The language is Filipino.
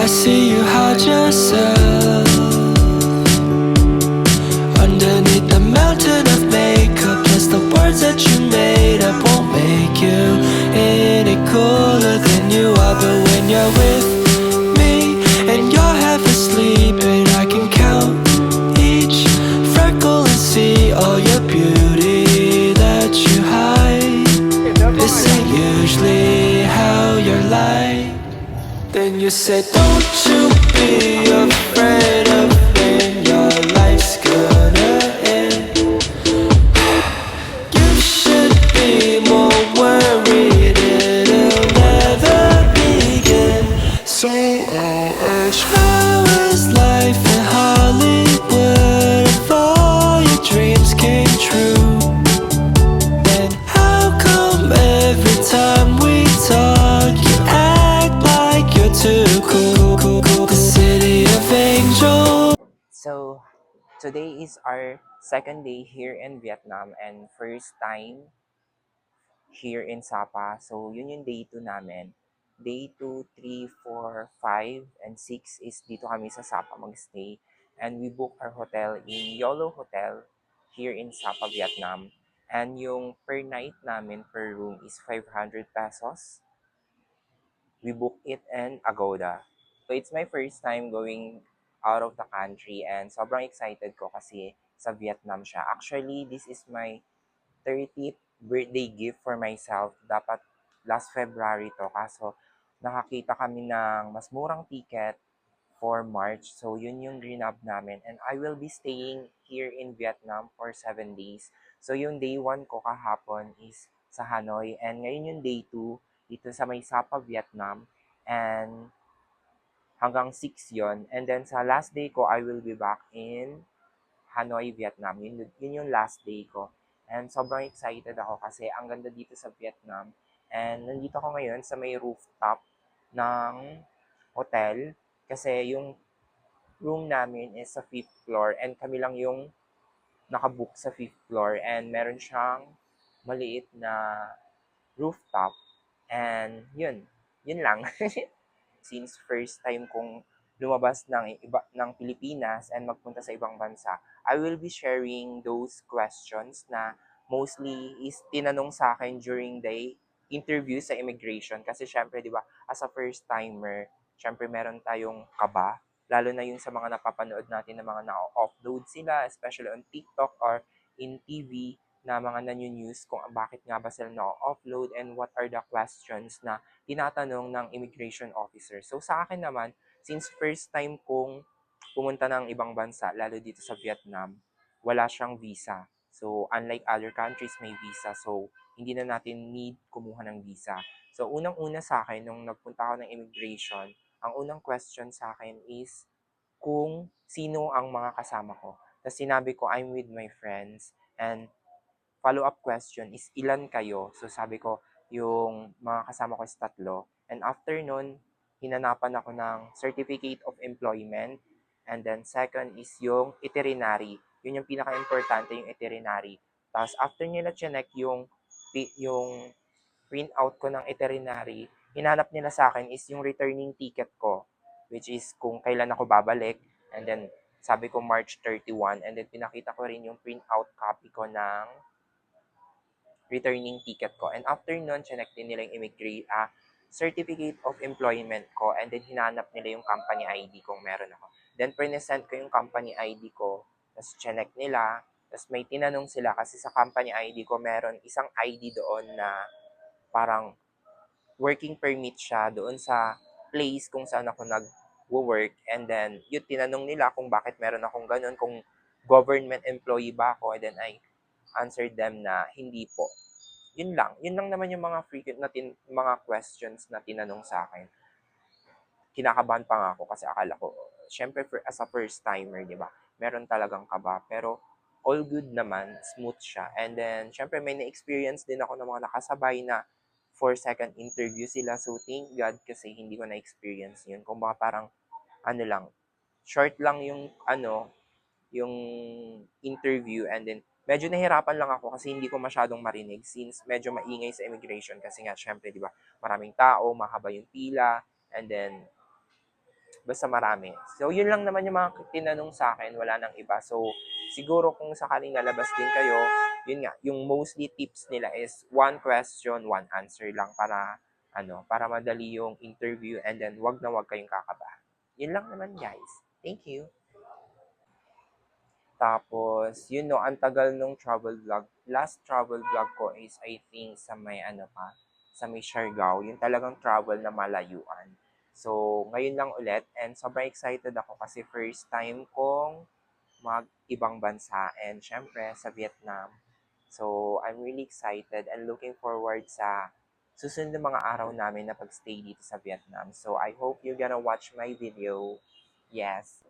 I see you hide yourself underneath the mountain of makeup. Plus the words that you made up won't make you any cooler than you are. But when you're with me and you're half asleep, and I can count each freckle and see all your beauty that you hide. This ain't usually how you're like. Then you say, don't you be afraid of when your life's gonna end. You should be more worried it'll never begin. So I'll ask, how is life in Hollywood if all your dreams came true? And how come every time we talk you act like you're too cool? The city of angels. So, today is our second day here in Vietnam and first time here in Sapa. So, yun yung day 2 namin. Day 2, 3, 4, 5, and 6 is dito kami sa Sapa magstay. And we book our hotel in YOLO Hotel here in Sapa, Vietnam. And yung per night namin per room is 500 pesos. We book it in Agoda. So it's my first time going out of the country and sobrang excited ko kasi sa Vietnam siya. Actually, this is my 30th birthday gift for myself. Dapat last February to. Kaso nakakita kami ng mas murang ticket for March. So yun yung greenup namin. And I will be staying here in Vietnam for 7 days. So yung day 1 ko kahapon is sa Hanoi. And ngayon yung day 2 dito sa may Sapa, Vietnam. And hanggang 6 yon. And then sa last day ko, I will be back in Hanoi, Vietnam. Yun yung last day ko. And sobrang excited ako kasi ang ganda dito sa Vietnam. And nandito ako ngayon sa may rooftop ng hotel kasi yung room namin is sa 5th floor and kami lang yung nakabook sa 5th floor and meron siyang maliit na rooftop and yun lang. Since first time kong lumabas ng Pilipinas and magpunta sa ibang bansa, I will be sharing those questions na mostly is tinanong sa akin during the interview sa immigration. Kasi syempre, di ba, as a first timer, syempre meron tayong kaba. Lalo na yung sa mga napapanood natin na mga na-offload sila, especially on TikTok or in TV na mga news kung bakit nga ba sila na-offload and what are the questions na tinatanong ng immigration officer. So sa akin naman, since first time kong pumunta ng ibang bansa, lalo dito sa Vietnam, wala siyang visa. So unlike other countries may visa, so hindi na natin need kumuha ng visa. So unang-una sa akin, nung nagpunta ako ng immigration, ang unang question sa akin is kung sino ang mga kasama ko. Tapos sinabi ko, I'm with my friends. And follow-up question is ilan kayo? So sabi ko, yung mga kasama ko is 3. And after nun, hinanapan ako ng Certificate of Employment. And then second is yung itinerary. Yun yung pinaka-importante, yung itinerary. Tapos after nila chinek yung print out ko ng itinerary, hinanap nila sa akin is yung returning ticket ko, which is kung kailan ako babalik. And then sabi ko March 31. And then pinakita ko rin yung print out copy ko ng returning ticket ko. And after nun, chinek din nila yung certificate of employment ko and then hinanap nila yung company ID kung meron ako. Then present ko yung company ID ko, tapos chinek nila, tapos may tinanong sila kasi sa company ID ko meron isang ID doon na parang working permit siya doon sa place kung saan ako nag-work. And then yun, tinanong nila kung bakit meron akong ganun, kung government employee ba ako, and then I answered them na hindi po. Yun lang. Yun lang naman yung mga frequent na mga questions na tinanong sa akin. Kinakabahan pa nga ako kasi akala ko, syempre as a first timer, di ba? Meron talagang kaba. Pero all good naman, smooth siya. And then, syempre may na-experience din ako ng mga nakasabay na 4-second interview sila. So, thank God kasi hindi ko na-experience yun. Kung baka parang, lang, short lang yung interview and then medyo nahirapan lang ako kasi hindi ko masyadong marinig since medyo maingay sa immigration kasi nga syempre 'di ba maraming tao, mahaba yung pila and then Basta marami. So, yun lang naman yung mga tinanong sa akin, wala nang iba. So, siguro kung sakaling lalabas din kayo, yun nga, yung mostly tips nila is one question, one answer lang para madali yung interview and then wag kayong kakabahan. Yun lang naman, guys. Thank you. Tapos, ang tagal nung travel vlog. Last travel vlog ko is I think sa may Siargao, yung talagang travel na malayuan. So, ngayon lang ulit and sobrang excited ako kasi first time kong mag-ibang bansa and syempre sa Vietnam. So, I'm really excited and looking forward sa susunod na mga araw namin na pag-stay dito sa Vietnam. So, I hope you're gonna watch my video. Yes.